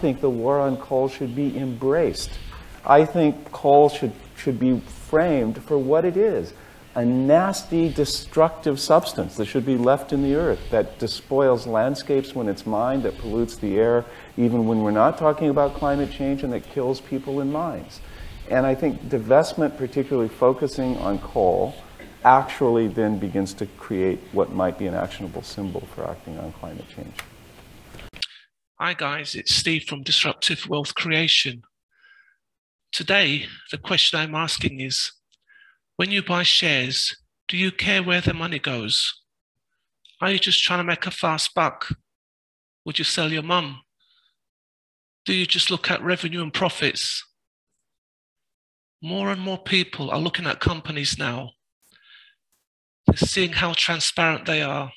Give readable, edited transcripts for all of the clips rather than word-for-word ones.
think the war on coal should be embraced. I think coal should be framed for what it is, a nasty, destructive substance that should be left in the earth, that despoils landscapes when it's mined, that pollutes the air, even when we're not talking about climate change, and that kills people in mines. And I think divestment, particularly focusing on coal, actually then begins to create what might be an actionable symbol for acting on climate change. Hi guys, it's Steve from Disruptive Wealth Creation. Today, the question I'm asking is, when you buy shares, do you care where the money goes? Are you just trying to make a fast buck? Would you sell your mum? Do you just look at revenue and profits? More and more people are looking at companies now. They're seeing how transparent they are,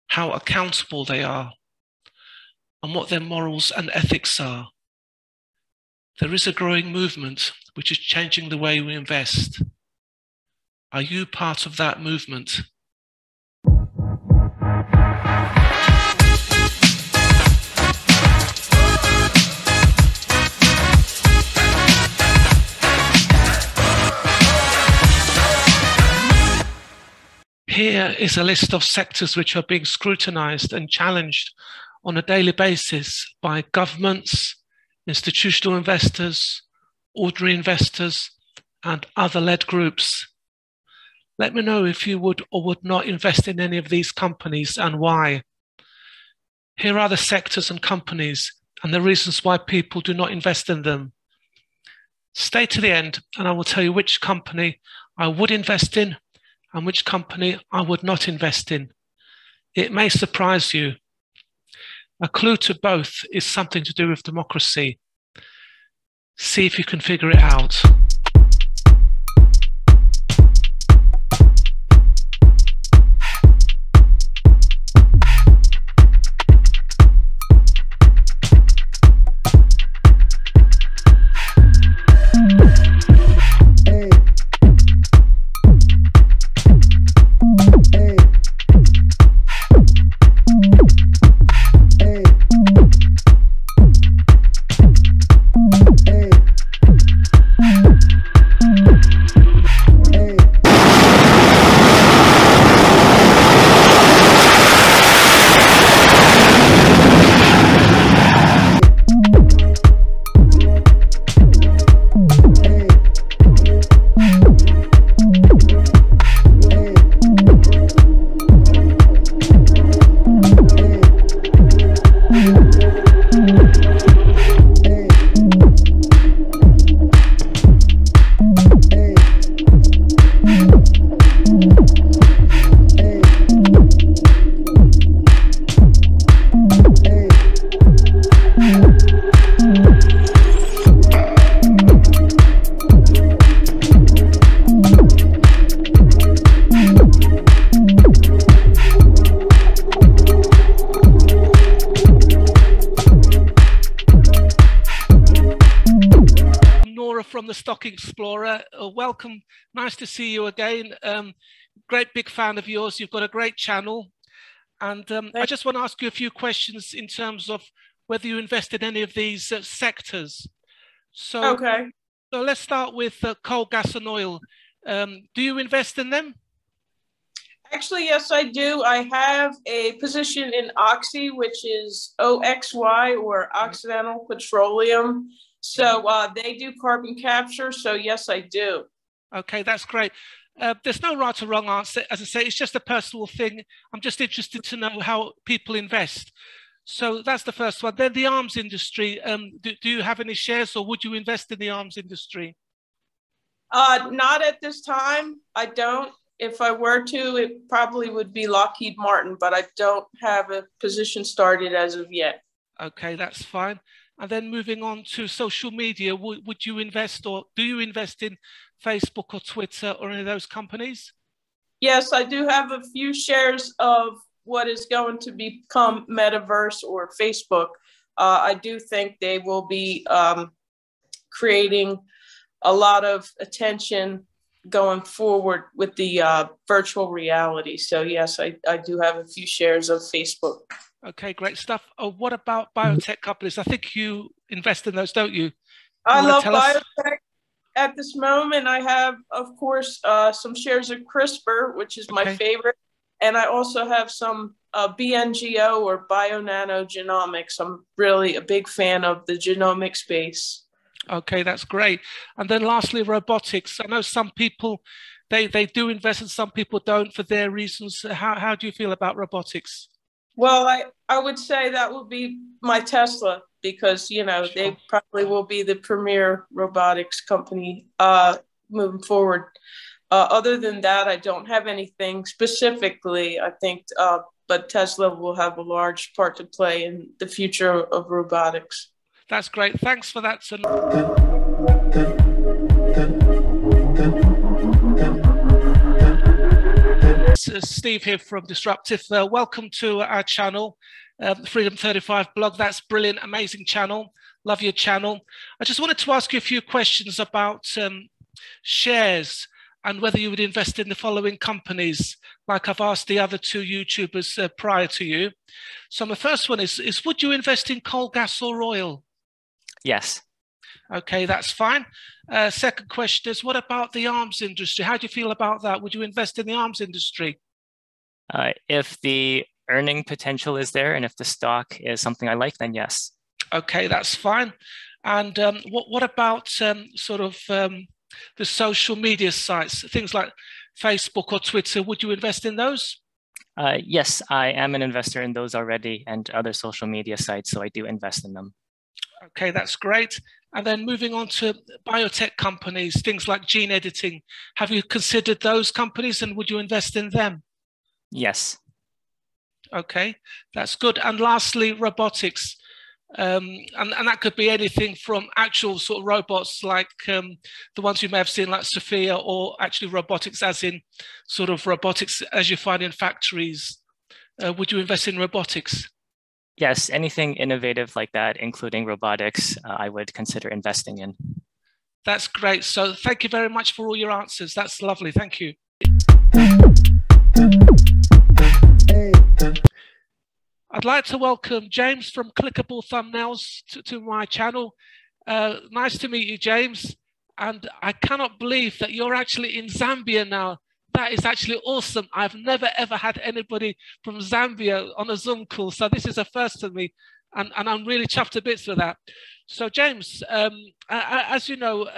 how accountable they are, and what their morals and ethics are. There is a growing movement which is changing the way we invest. Are you part of that movement? Here is a list of sectors which are being scrutinized and challenged on a daily basis by governments, institutional investors, ordinary investors, and other led groups. Let me know if you would or would not invest in any of these companies and why. Here are the sectors and companies and the reasons why people do not invest in them. Stay to the end and I will tell you which company I would invest in and which company I would not invest in. It may surprise you. A clue to both is something to do with democracy. See if you can figure it out. Nora from the Stock Explorer. Welcome, nice to see you again. Great big fan of yours. You've got a great channel. And I just want to ask you a few questions in terms of whether you invest in any of these sectors. So, so let's start with coal, gas and oil. Do you invest in them? Actually, yes, I do. I have a position in Oxy, which is OXY, or Occidental Petroleum. So they do carbon capture. So yes, I do. Okay, that's great. There's no right or wrong answer. As I say, it's just a personal thing. I'm just interested to know how people invest. So that's the first one. Then the arms industry. Do you have any shares, or would you invest in the arms industry? Not at this time. I don't. If I were to, it probably would be Lockheed Martin, but I don't have a position started as of yet. Okay, that's fine. And then moving on to social media, would you invest, or do you invest in Facebook or Twitter or any of those companies? Yes, I do have a few shares of what is going to become Metaverse or Facebook. I do think they will be creating a lot of attention going forward with the virtual reality. So yes, I do have a few shares of Facebook. Okay, great stuff. What about biotech companies? I think you invest in those, don't you? I love biotech. At this moment, I have, of course, some shares of CRISPR, which is my favorite. And I also have some BNGO or bionanogenomics. I'm really a big fan of the genomic space. Okay, that's great. And then lastly, robotics. I know some people, they do invest and some people don't for their reasons. How do you feel about robotics? Well, I would say that would be my Tesla because, you know, they probably will be the premier robotics company moving forward. Other than that, I don't have anything specifically, I think, but Tesla will have a large part to play in the future of robotics. That's great. Thanks for that. Steve here from Disruptive. Welcome to our channel, Freedom 35 blog. That's brilliant, amazing channel. Love your channel. I just wanted to ask you a few questions about shares and whether you would invest in the following companies, like I've asked the other two YouTubers prior to you. So my first one is would you invest in coal, gas or oil? Yes. Okay, that's fine. Second question is, what about the arms industry? How do you feel about that? Would you invest in the arms industry? If the earning potential is there and if the stock is something I like, then yes. Okay, that's fine. And what about the social media sites, things like Facebook or Twitter? Would you invest in those? Yes, I am an investor in those already and other social media sites, so I do invest in them. Okay, that's great. And then moving on to biotech companies, things like gene editing. Have you considered those companies and would you invest in them? Yes. Okay, that's good. And lastly, robotics. And that could be anything from actual sort of robots like the ones you may have seen like Sophia, or actually robotics as in sort of robotics as you find in factories. Would you invest in robotics? Yes, anything innovative like that, including robotics, I would consider investing in. That's great. So thank you very much for all your answers. That's lovely. Thank you. I'd like to welcome James from Clickable Thumbnails to my channel. Nice to meet you, James. And I cannot believe that you're actually in Zambia now. That is actually awesome. I've never, ever had anybody from Zambia on a Zoom call. So this is a first to me. And I'm really chuffed to bits with that. So James, as you know,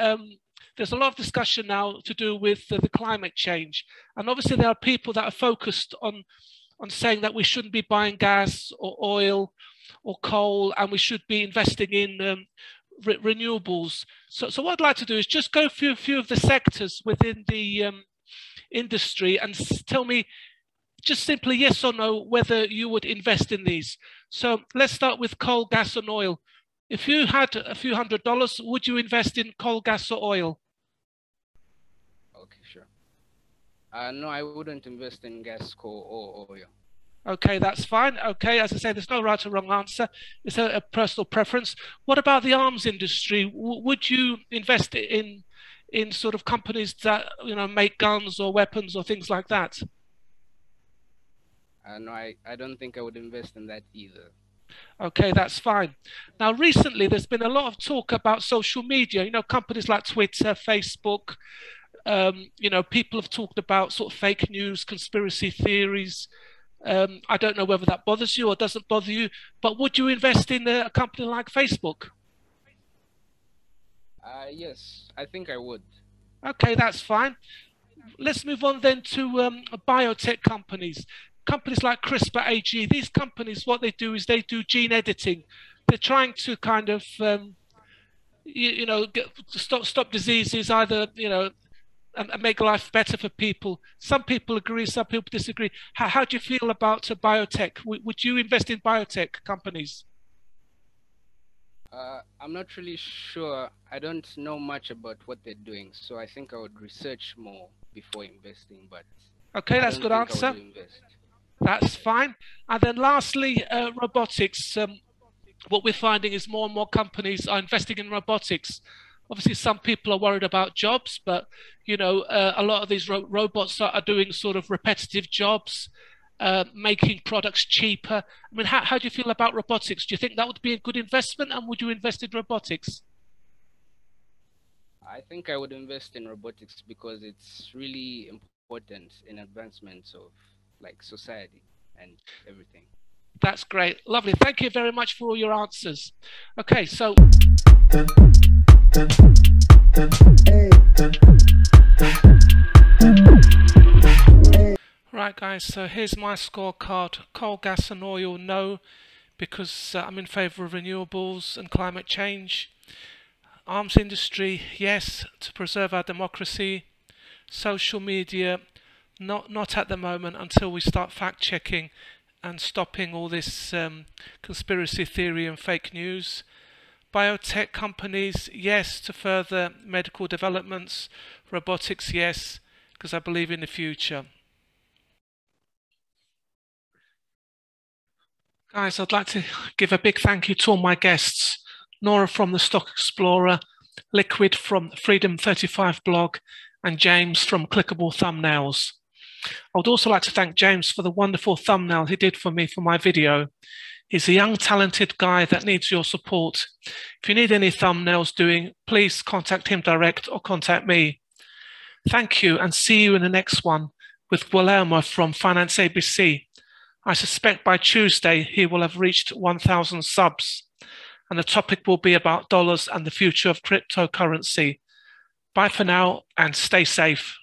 there's a lot of discussion now to do with the climate change. And obviously there are people that are focused on saying that we shouldn't be buying gas or oil or coal, and we should be investing in renewables. So what I'd like to do is just go through a few of the sectors within the industry and tell me just simply yes or no whether you would invest in these. So let's start with coal, gas and oil. If you had a few $100s, would you invest in coal, gas or oil? Okay, sure. No, I wouldn't invest in gas, coal or oil. Okay, that's fine. Okay, as I say, there's no right or wrong answer. It's a personal preference. What about the arms industry? Would you invest in sort of companies that, you know, make guns or weapons or things like that? No, I don't think I would invest in that either. Okay, that's fine. Now, recently, there's been a lot of talk about social media, you know, companies like Twitter, Facebook, you know, people have talked about sort of fake news, conspiracy theories. I don't know whether that bothers you or doesn't bother you, but would you invest in a company like Facebook? Yes, I think I would. Okay, that's fine. Let's move on then to biotech companies. Companies like CRISPR AG, these companies, what they do is they do gene editing. They're trying to kind of, you know, stop diseases, either, you know, and make life better for people. Some people agree, some people disagree. How do you feel about biotech? Would you invest in biotech companies? I'm not really sure. I don't know much about what they're doing, so I think I would research more before investing. But okay, that's a good answer. That's fine. And then lastly, robotics. What we're finding is more and more companies are investing in robotics. Obviously, some people are worried about jobs, but you know, a lot of these robots are doing sort of repetitive jobs. making products cheaper. I mean, how do you feel about robotics? Do you think that would be a good investment, and would you invest in robotics? I think I would invest in robotics because it's really important in advancements of like society and everything. That's great. Lovely. Thank you very much for all your answers. Okay, so right, guys, so here's my scorecard. Coal, gas and oil, no, because I'm in favour of renewables and climate change. Arms industry, yes, to preserve our democracy. Social media, not at the moment, until we start fact-checking and stopping all this conspiracy theory and fake news. Biotech companies, yes, to further medical developments. Robotics, yes, because I believe in the future. Guys, I'd like to give a big thank you to all my guests. Nora from the Stock Explorer, Liquid from Freedom 35 blog, and James from Clickable Thumbnails. I would also like to thank James for the wonderful thumbnail he did for me for my video. He's a young, talented guy that needs your support. If you need any thumbnails doing, please contact him direct or contact me. Thank you, and see you in the next one with Guillermo from Finance ABC. I suspect by Tuesday he will have reached 1,000 subs, and the topic will be about dollars and the future of cryptocurrency. Bye for now, and stay safe.